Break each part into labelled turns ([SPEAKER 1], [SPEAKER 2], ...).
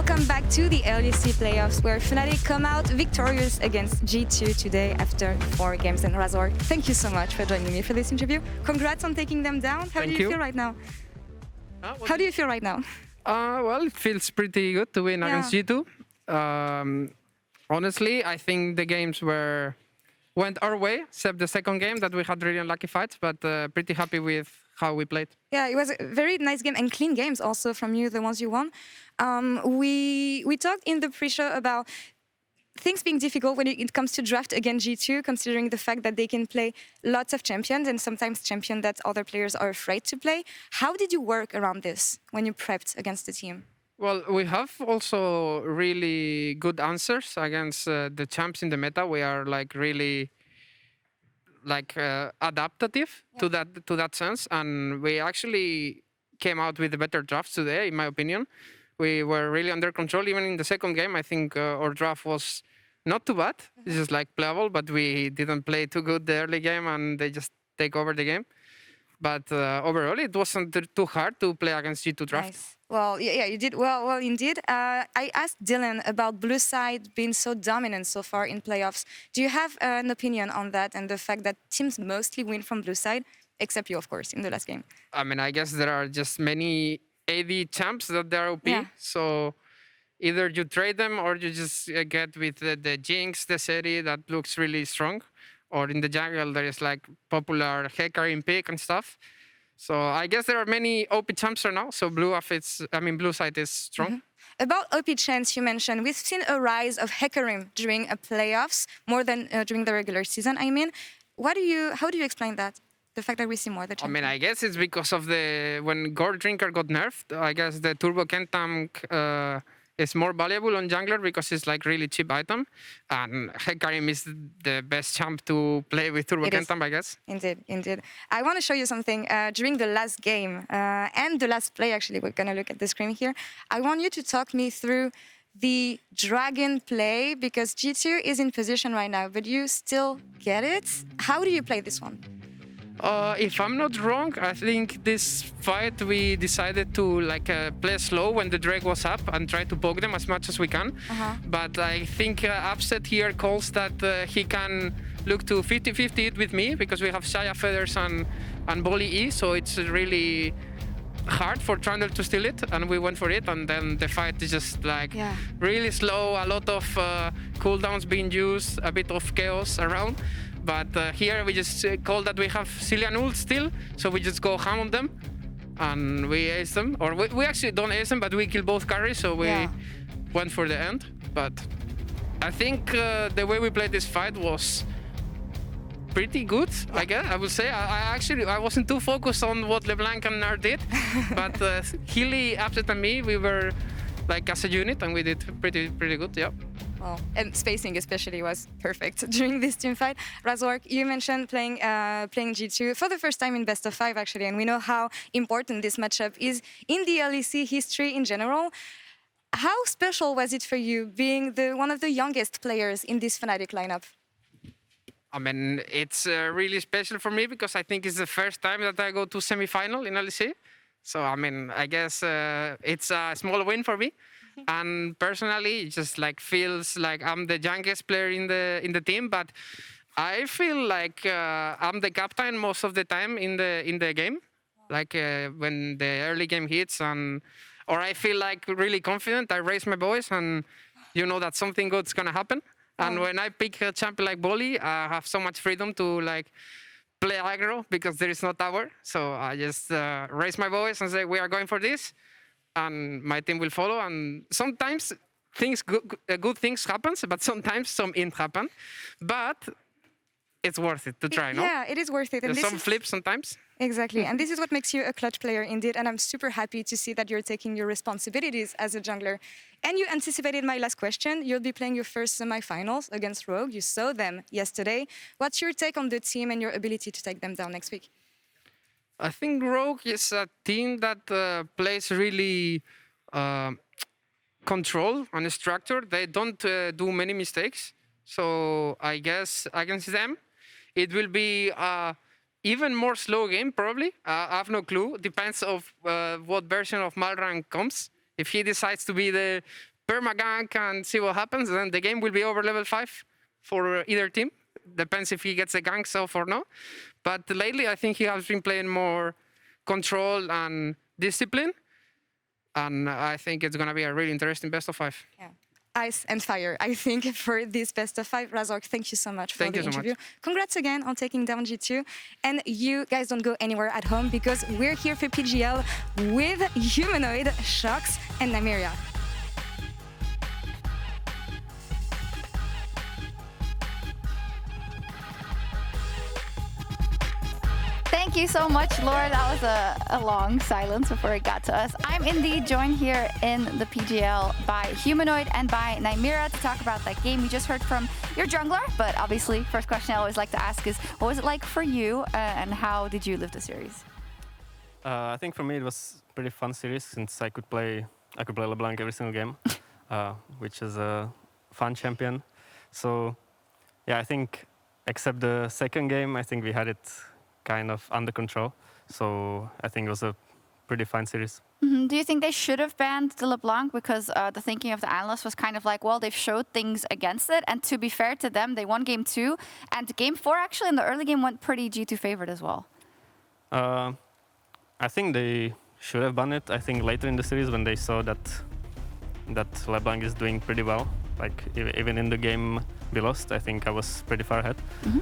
[SPEAKER 1] welcome back to the LEC playoffs, where Fnatic come out victorious against G2 today after 4 games. And Razork, thank you so much for joining me for this interview. Congrats on taking them down. How do you feel right now? How do you feel right now?
[SPEAKER 2] Well, it feels pretty good to win against G2. Honestly, I think the games went our way, except the second game that we had really unlucky fights, but pretty happy with how we played.
[SPEAKER 1] Yeah, it was a very nice game and clean games also from you, the ones you won. We talked in the pre-show about things being difficult when it comes to draft against G2, considering the fact that they can play lots of champions and sometimes champions that other players are afraid to play. How did you work around this when you prepped against the team?
[SPEAKER 2] Well, we have also really good answers against the champs in the meta. We are really adaptive to that sense, and we actually came out with better drafts today, in my opinion. We were really under control. Even in the second game, I think our draft was not too bad. It's just playable, but we didn't play too good the early game, and they just take over the game. But overall, it wasn't too hard to play against G2 draft.
[SPEAKER 1] Nice. Well, yeah, you did well indeed. I asked Dylan about blue side being so dominant so far in playoffs. Do you have an opinion on that and the fact that teams mostly win from blue side, except you, of course, in the last game?
[SPEAKER 2] I mean, I guess there are just many AD champs that they're OP.
[SPEAKER 1] Yeah.
[SPEAKER 2] So either you trade them or you just get with the Jinx, the Seri that looks really strong. Or in the jungle, there is popular FLICKR in pick and stuff. So I guess there are many OP champs right now. So blue side is strong.
[SPEAKER 1] About OP champs you mentioned, we've seen a rise of Hecarim during playoffs, more than during the regular season, I mean. How do you explain that? The fact that we see more the champions?
[SPEAKER 2] I mean, I guess it's because of when Gold Drinker got nerfed, I guess the Turbo Kentank is more valuable on jungler because it's really cheap item. And Hecarim is the best champ to play with Turbo Kentank, I guess.
[SPEAKER 1] Indeed. I want to show you something. During the last game and the last play, actually, we're going to look at the screen here. I want you to talk me through the dragon play, because G2 is in position right now, but you still get it. How do you play this one?
[SPEAKER 2] If I'm not wrong, I think this fight we decided to play slow when the Drake was up and try to poke them as much as we can. But I think Upset here calls that he can look to 50-50 it with me, because we have Shaya Feathers and Bolly E, so it's really hard for Trundle to steal it, and we went for it, and then the fight is just really slow, a lot of cooldowns being used, a bit of chaos around. But here we just call that we have Cillian ult still, so we just go ham on them and we ace them. Or we actually don't ace them, but we kill both carries, so we went for the end. But I think the way we played this fight was pretty good, I guess. I would say I wasn't too focused on what LeBlanc and Nar did, but Healy, Upset and me, we were as a unit, and we did pretty good, yeah.
[SPEAKER 1] Well, and spacing especially was perfect during this team fight. Razork, you mentioned playing G2 for the first time in best of 5 actually, and we know how important this matchup is in the LEC history in general. How special was it for you being one of the youngest players in this Fnatic lineup?
[SPEAKER 2] I mean, it's really special for me because I think it's the first time that I go to semi-final in LEC. So, I mean, I guess it's a small win for me. And personally, it just feels like I'm the youngest player in the team, but I feel like I'm the captain most of the time in the game. When the early game hits, or I feel really confident, I raise my voice, and you know that something good's gonna happen. And when I pick a champion like Bolly, I have so much freedom to play aggro because there is no tower. So I just raise my voice and say, we are going for this. And my team will follow. And sometimes good things happen, but sometimes some int happen. But it's worth it to try, no?
[SPEAKER 1] Yeah, it is worth it. And
[SPEAKER 2] there's some flips sometimes.
[SPEAKER 1] Exactly. And this is what makes you a clutch player indeed. And I'm super happy to see that you're taking your responsibilities as a jungler. And you anticipated my last question. You'll be playing your first semi-finals against Rogue. You saw them yesterday. What's your take on the team and your ability to take them down next week?
[SPEAKER 2] I think Rogue is a team that plays really control and structure. They don't do many mistakes. So I guess against them, it will be even more slow game, probably. I have no clue. Depends of what version of Malrang comes. If he decides to be the perma-gank and see what happens. Then the game will be over level 5 for either team. Depends if he gets the ganks off or not. But lately, I think he has been playing more control and discipline. And I think it's going to be a really interesting best of 5.
[SPEAKER 1] Yeah. Ice and fire, I think, for this best of 5. Razork, thank you so much for the interview. Congrats again on taking down G2. And you guys don't go anywhere at home because we're here for PGL with Humanoid, Sjokz, and Nymaera.
[SPEAKER 3] Thank you so much, Laure. That was a long silence before it got to us. I'm indeed joined here in the PGL by Humanoid and by Nymaera to talk about that game. We just heard from your jungler, but obviously, first question I always like to ask is, what was it like for you, and how did you live the series?
[SPEAKER 4] I think for me it was a pretty fun series since I could play LeBlanc every single game, which is a fun champion. So yeah, I think except the second game, I think we had it kind of under control. So I think it was a pretty fine series.
[SPEAKER 3] Do you think they should have banned the LeBlanc? Because the thinking of the analysts was kind of like, well, they've showed things against it. And to be fair to them, they won game 2. And game 4, actually, in the early game, went pretty G2 favored as well.
[SPEAKER 4] I think they should have banned it. I think later in the series when they saw that LeBlanc is doing pretty well, like even in the game we lost, I think I was pretty far ahead.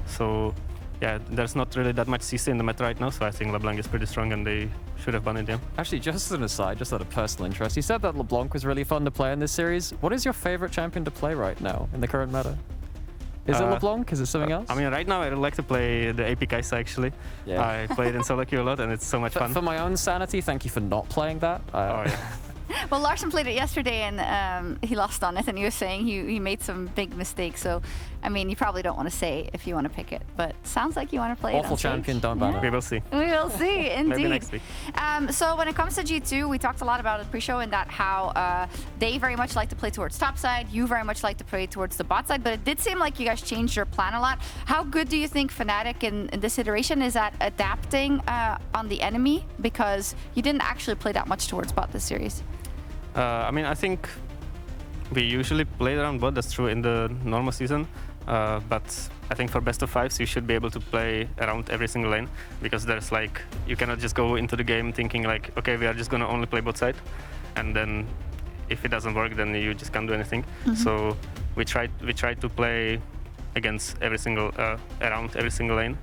[SPEAKER 4] So yeah, there's not really that much CC in the meta right now, so I think LeBlanc is pretty strong and they should have banned it.
[SPEAKER 5] Actually, just as an aside, just out of personal interest, you said that LeBlanc was really fun to play in this series. What is your favorite champion to play right now in the current meta? Is it LeBlanc? Is it something else?
[SPEAKER 4] I mean, right now I really like to play the AP Kai'Sa actually. Yeah. I played in solo queue a lot and it's so much fun.
[SPEAKER 5] For my own sanity, thank you for not playing that.
[SPEAKER 4] Oh yeah.
[SPEAKER 3] Well, Larsen played it yesterday and he lost on it, and he was saying he made some big mistakes. So, I mean, you probably don't want to say if you want to pick it, but sounds like you want to play it.
[SPEAKER 5] Awful champion, don't ban it.
[SPEAKER 4] We will see.
[SPEAKER 3] We will see, indeed.
[SPEAKER 4] Maybe next week.
[SPEAKER 3] So when it comes to G2, we talked a lot about it pre-show and that how they very much like to play towards top side, you very much like to play towards the bot side, but it did seem like you guys changed your plan a lot. How good do you think Fnatic in this iteration is at adapting on the enemy? Because you didn't actually play that much towards bot this series.
[SPEAKER 4] I mean, I think we usually play around bot, that's true in the normal season, but I think for best of 5s you should be able to play around every single lane, because there's like, you cannot just go into the game thinking like, okay, we are just gonna only play bot side, and then if it doesn't work, then you just can't do anything. So we tried to play against every single, around every single lane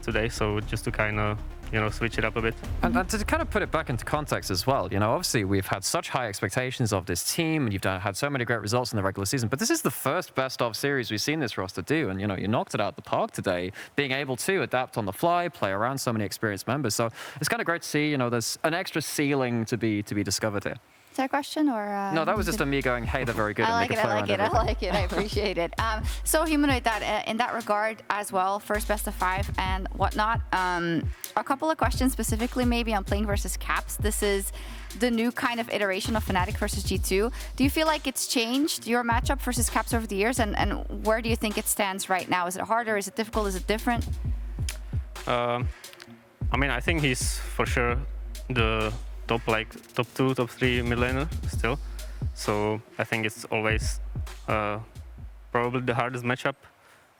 [SPEAKER 4] today, so just to kind of, you know, switch it up a bit.
[SPEAKER 5] And to kind of put it back into context as well, you know, obviously we've had such high expectations of this team and you've had so many great results in the regular season, but this is the first best of series we've seen this roster do. And, you know, you knocked it out the park today, being able to adapt on the fly, play around so many experienced members. So it's kind of great to see, you know, there's an extra ceiling to be discovered here.
[SPEAKER 3] Is that a question or?
[SPEAKER 5] No, that was just me going, hey, they're very good.
[SPEAKER 3] I like it. I appreciate it. So Humanoid, that in that regard as well, first best of 5 and whatnot. A couple of questions specifically maybe on playing versus Caps. This is the new kind of iteration of Fnatic versus G2. Do you feel like it's changed your matchup versus Caps over the years? And where do you think it stands right now? Is it harder? Is it difficult? Is it different?
[SPEAKER 4] I mean, I think he's for sure the top 2, top 3 mid laner still. So I think it's always probably the hardest matchup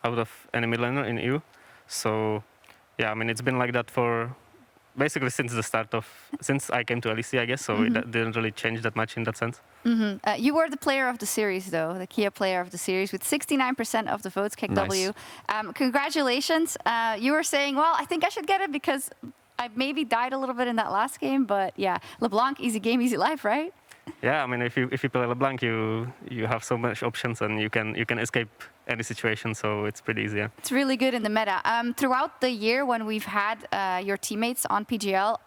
[SPEAKER 4] out of any mid laner in EU. So yeah, I mean, it's been like that for basically since I came to LEC, I guess. So it didn't really change that much in that sense.
[SPEAKER 3] You were the player of the series, though, the Kia player of the series, with 69% of the votes, KW. Nice. Congratulations. You were saying, well, I think I should get it because I maybe died a little bit in that last game, but yeah, LeBlanc, easy game, easy life, right?
[SPEAKER 4] Yeah, I mean, if you play LeBlanc, you have so much options and you can escape any situation, so it's pretty easy. Yeah.
[SPEAKER 3] It's really good in the meta. Throughout the year, when we've had your teammates on PGL,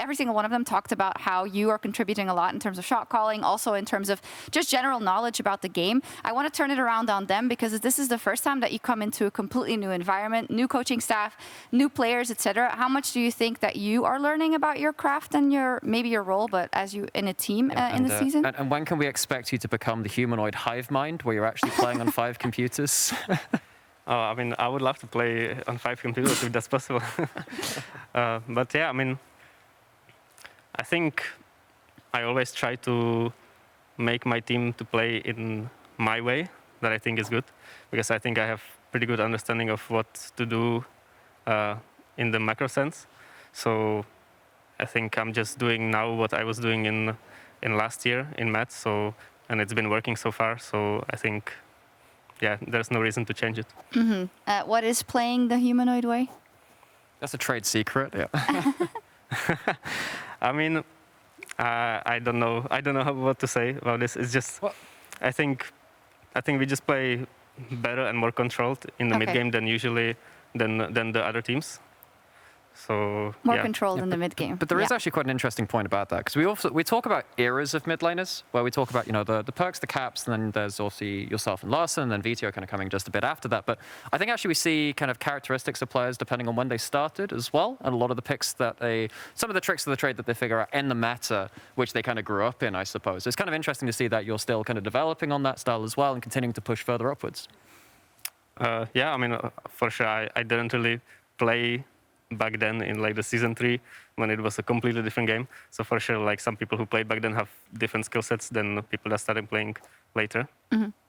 [SPEAKER 3] every single one of them talked about how you are contributing a lot in terms of shot calling, also in terms of just general knowledge about the game. I want to turn it around on them because this is the first time that you come into a completely new environment, new coaching staff, new players, etc. How much do you think that you are learning about your craft and maybe your role, but as you in a team in the season?
[SPEAKER 5] And when can we expect you to become the humanoid hive mind, where you're actually playing on 5 computers?
[SPEAKER 4] I mean, I would love to play on 5 computers if that's possible. But yeah, I mean, I think I always try to make my team to play in my way that I think is good, because I think I have pretty good understanding of what to do in the macro sense. So I think I'm just doing now what I was doing in last year in Mats. So, and it's been working so far. So I think, yeah, there's no reason to change it.
[SPEAKER 3] What is playing the humanoid way?
[SPEAKER 5] That's a trade secret. Yeah.
[SPEAKER 4] I mean, I don't know. I don't know what to say about this. It's just, I think we just play better and more controlled in the mid game than usually than the other teams. So
[SPEAKER 3] more controlled in the mid game.
[SPEAKER 5] But there is actually quite an interesting point about that, because we talk about eras of mid laners, where we talk about the perks, the caps, and then there's also yourself and Larsen, and then Vito kind of coming just a bit after that. But I think actually we see kind of characteristics of players depending on when they started as well, and a lot of the picks that some of the tricks of the trade that they figure out in the meta, which they kind of grew up in, I suppose. It's kind of interesting to see that you're still kind of developing on that style as well and continuing to push further upwards.
[SPEAKER 4] Yeah, I mean, for sure, I didn't really play back then in like the season 3 when it was a completely different game. So for sure, like some people who played back then have different skill sets than people that started playing later.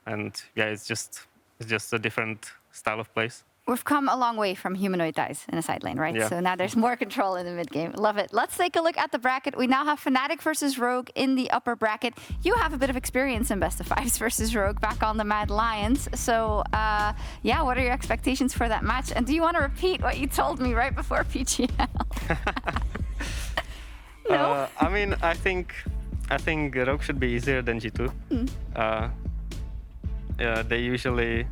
[SPEAKER 4] And yeah, it's just a different style of plays.
[SPEAKER 3] We've come a long way from humanoid dies in a side lane, right?
[SPEAKER 4] Yeah.
[SPEAKER 3] So now there's more control in the mid game. Love it. Let's take a look at the bracket. We now have Fnatic versus Rogue in the upper bracket. You have a bit of experience in best of fives versus Rogue back on the Mad Lions. So yeah, what are your expectations for that match? And do you want to repeat what you told me right before PGL? No.
[SPEAKER 4] I mean, I think Rogue should be easier than G2. Yeah, they usually.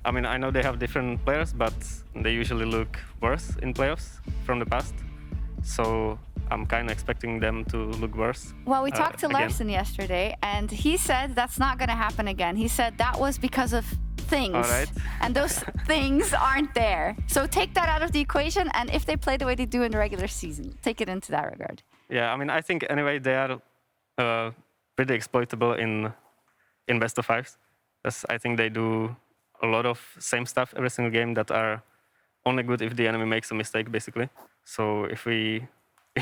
[SPEAKER 4] I mean, I know they have different players, but they usually look worse in playoffs from the past. So I'm kind of expecting them to look worse.
[SPEAKER 3] Well, we talked to
[SPEAKER 4] again.
[SPEAKER 3] Larsen yesterday, and he said that's not going to happen again. He said that was because of things.
[SPEAKER 4] All right.
[SPEAKER 3] And those things aren't there. So take that out of the equation, and if they play the way they do in the regular season, take it into that regard.
[SPEAKER 4] Yeah, I mean, I think anyway they are pretty exploitable in best of fives. I think they do a lot of same stuff every single game that are only good if the enemy makes a mistake, basically. So if we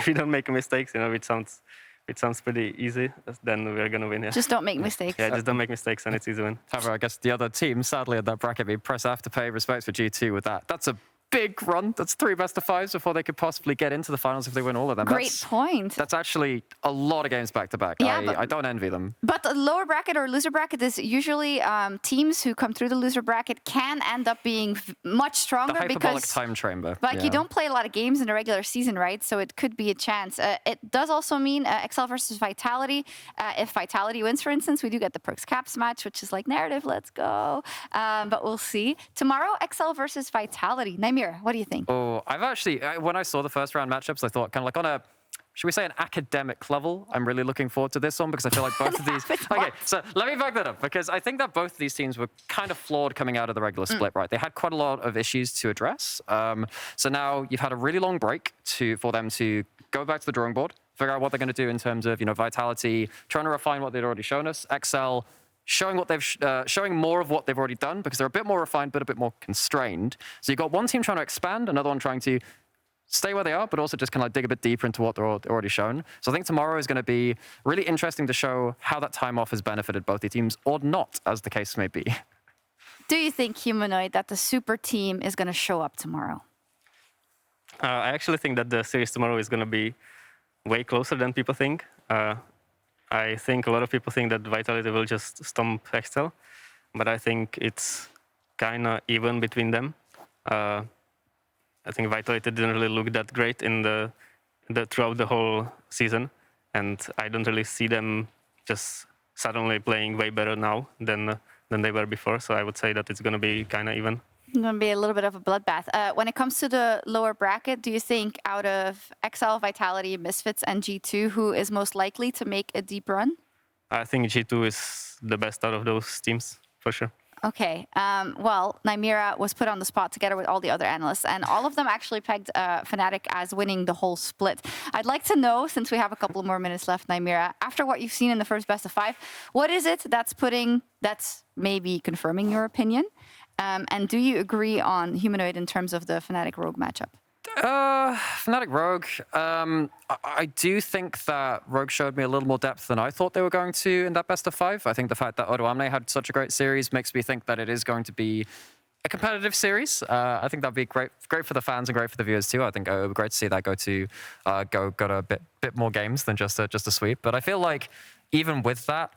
[SPEAKER 4] don't make mistakes, it sounds pretty easy, then we're gonna win. Yeah.
[SPEAKER 3] Just don't make mistakes.
[SPEAKER 4] Yeah, just don't make mistakes, and it's easy win.
[SPEAKER 5] However, I guess the other team, sadly, at that bracket, we press Afterpay. Respects for G2 with that. That's a big run. That's 3 best of 5s before they could possibly get into the finals if they win all of them.
[SPEAKER 3] Great point.
[SPEAKER 5] That's actually a lot of games back to back.
[SPEAKER 3] Yeah,
[SPEAKER 5] I don't envy them.
[SPEAKER 3] But the lower bracket or loser bracket is usually teams who come through the loser bracket can end up being much stronger
[SPEAKER 5] The hyperbolic
[SPEAKER 3] because
[SPEAKER 5] time chamber.
[SPEAKER 3] Like you don't play a lot of games in the regular season, right? So it could be a chance. It does also mean Excel versus Vitality. If Vitality wins, for instance, we do get the Perks Caps match, which is like narrative, let's go. But we'll see. Tomorrow, Excel versus Vitality. Nymaera, what do you think?
[SPEAKER 5] Oh, I've actually, when I saw the first round matchups, I thought kind of like on a, should we say an academic level, I'm really looking forward to this one because I feel like both of these... Okay, so let me back that up because I think that both of these teams were kind of flawed coming out of the regular split, right? They had quite a lot of issues to address. So now you've had a really long break for them to go back to the drawing board, figure out what they're going to do in terms of, Vitality, trying to refine what they'd already shown us, Excel, showing more of what they've already done because they're a bit more refined but a bit more constrained. So you've got one team trying to expand, another one trying to stay where they are, but also just kind of like dig a bit deeper into what they're already shown. So I think tomorrow is going to be really interesting to show how that time off has benefited both the teams or not, as the case may be.
[SPEAKER 3] Do you think, Humanoid, that the super team is going to show up tomorrow?
[SPEAKER 4] I actually think that the series tomorrow is going to be way closer than people think. I think a lot of people think that Vitality will just stomp Excel, but I think it's kind of even between them. I think Vitality didn't really look that great throughout the whole season, and I don't really see them just suddenly playing way better now than they were before. So I would say that it's going to be kind of even.
[SPEAKER 3] It's going to be a little bit of a bloodbath. When it comes to the lower bracket, do you think out of XL, Vitality, Misfits, and G2, who is most likely to make a deep run?
[SPEAKER 4] I think G2 is the best out of those teams, for sure.
[SPEAKER 3] Okay. Well, Nymaera was put on the spot together with all the other analysts, and all of them actually pegged Fnatic as winning the whole split. I'd like to know, since we have a couple more minutes left, Nymaera, after what you've seen in the first best of 5, what is it that's maybe confirming your opinion? And do you agree on Humanoid in terms of the Fnatic Rogue matchup?
[SPEAKER 5] Fnatic Rogue. I do think that Rogue showed me a little more depth than I thought they were going to in that best of 5. I think the fact that Odoamne had such a great series makes me think that it is going to be a competitive series. I think that'd be great for the fans and great for the viewers too. I think it would be great to see that go to a bit more games than just a sweep. But I feel like even with that,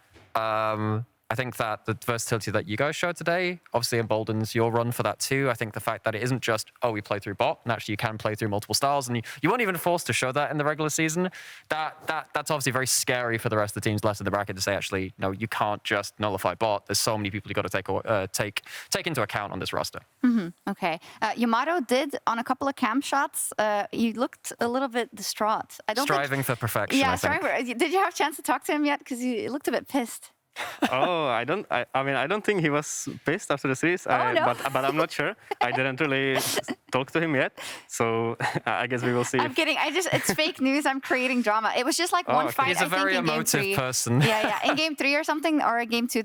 [SPEAKER 5] I think that the versatility that you guys showed today obviously emboldens your run for that too. I think the fact that it isn't just, we play through bot, and actually you can play through multiple styles, and you weren't even forced to show that in the regular season. That's obviously very scary for the rest of the teams left in the bracket to say, actually, no, you can't just nullify bot. There's so many people you got to take into account on this roster.
[SPEAKER 3] Okay. Yamato did on a couple of cam shots. You looked a little bit distraught.
[SPEAKER 5] Striving for perfection.
[SPEAKER 3] Yeah,
[SPEAKER 5] I think.
[SPEAKER 3] Did you have a chance to talk to him yet? Because he looked a bit pissed.
[SPEAKER 4] I don't think he was pissed after the series,
[SPEAKER 3] no.
[SPEAKER 4] but I'm not sure. I didn't really talk to him yet, so I guess we will see.
[SPEAKER 3] I'm kidding. It's fake news. I'm creating drama. It was just like one fight.
[SPEAKER 5] He's a very emotive person.
[SPEAKER 3] Yeah. In game 3 or something, or game 2,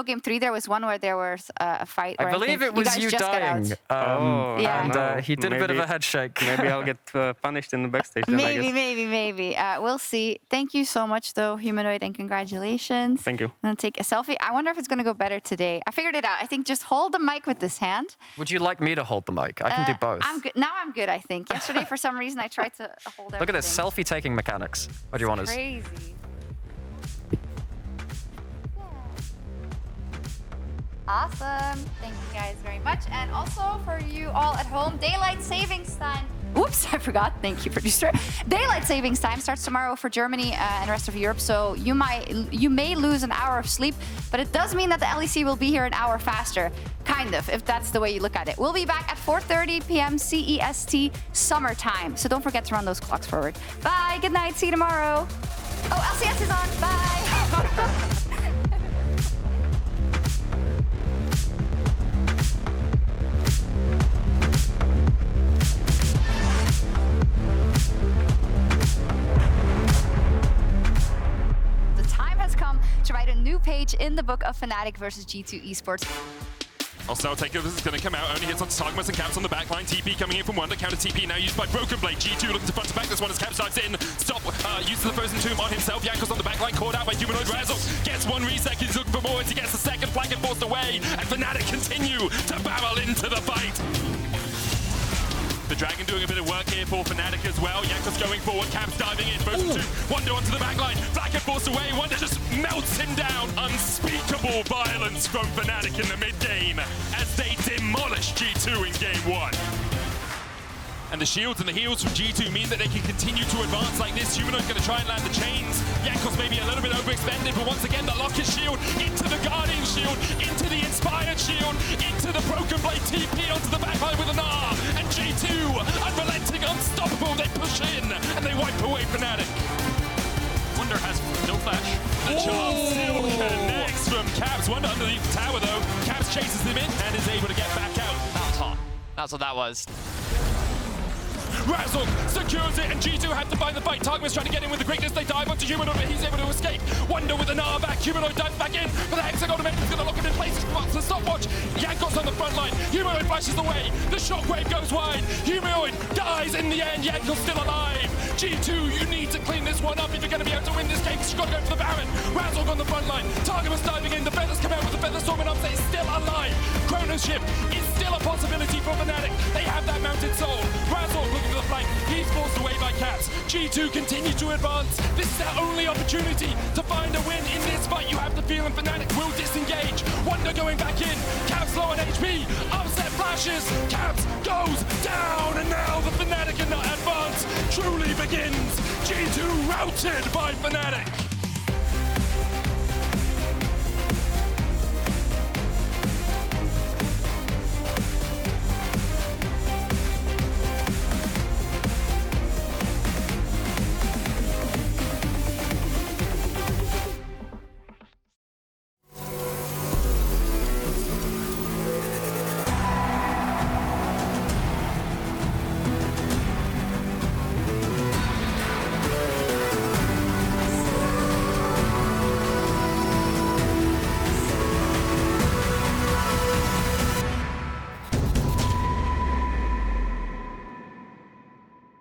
[SPEAKER 3] game 3 there was one where there was a fight.
[SPEAKER 5] I believe it was you dying. And he did a bit of a head shake.
[SPEAKER 4] Maybe I'll get punished in the backstage. Then,
[SPEAKER 3] Maybe. We'll see. Thank you so much, though, Humanoid, and congratulations.
[SPEAKER 4] Thank you.
[SPEAKER 3] I'm gonna take a selfie. I wonder if it's gonna go better today. I figured it out. I think just hold the mic with this hand.
[SPEAKER 5] Would you like me to hold the mic? I can do both.
[SPEAKER 3] I'm good. Now I'm good, I think. Yesterday, for some reason, I tried to hold everything.
[SPEAKER 5] Look at this selfie-taking mechanics. What do you want us?
[SPEAKER 3] Crazy. Awesome. Thank you guys very much. And also for you all at home, daylight savings time. Oops, I forgot. Thank you, producer. Daylight savings time starts tomorrow for Germany and the rest of Europe, so you may lose an hour of sleep, but it does mean that the LEC will be here an hour faster. Kind of, if that's the way you look at it. We'll be back at 4:30 p.m. CEST summertime, so don't forget to run those clocks forward. Bye, good night, see you tomorrow. Oh, LCS is on, bye. To write a new page in the book of Fnatic versus G2 Esports.
[SPEAKER 6] Hostile takeover is going to come out. Only hits on Targmas and Caps on the backline. TP coming in from Wonder. Counter TP now used by Broken Blade. G2 looking to front to back. This one as Caps dives in. Stop. Uses the Frozen Tomb on himself. Jankos on the backline. Caught out by Humanoid. Razork gets one reset. He's looking for more as he gets the second flank and forced away. And Fnatic continue to barrel into the fight. The Dragon doing a bit of work here for Fnatic as well. Jankos going forward, Caps diving in. Frozen 2, Wonder onto the backline. Flack and forced away. Wonder just melts him down. Unspeakable violence from Fnatic in the mid-game as they demolish G2 in game 1. And the shields and the heals from G2 mean that they can continue to advance like this. Humanoid's going to try and land the chains. Jankos maybe a little bit overextended, but once again the Locker shield into the Guardian shield, into the Inspired shield, into the Broken Blade TP onto the backline with an R. And G2, unrelenting, unstoppable, they push in and they wipe away Fnatic. Wonder has no flash. The charm still connects from Caps. Wonder underneath the tower though. Caps chases him in and is able to get back out.
[SPEAKER 7] That was hot. That's what that was.
[SPEAKER 6] Razork secures it, and G2 had to find the fight. Targmas trying to get in with the greatness. They dive onto Humanoid, but he's able to escape. Wonder with an R back. Humanoid dives back in, but the Hexagon event is going to lock him in place. It's the stopwatch. Jankos on the front line. Humanoid flashes away. The shockwave goes wide. Humanoid dies in the end. Jankos still alive. G2, you need to clean this one up if you're going to be able to win this game. You've got to go for the Baron. Razork on the front line. Targmas diving in. The Feathers come out with the Feather Storm and Upset is still alive. Chronoship is still a possibility for Fnatic. They have that mounted soul. Razork looking for the flank. He's forced away by Caps. G2 continue to advance. This is their only opportunity to find a win in this fight. You have the feeling Fnatic will disengage. Wonder going back in. Caps low on HP. Upset flashes. Caps goes down. And now the Fnatic advance truly begins. G2 routed by Fnatic.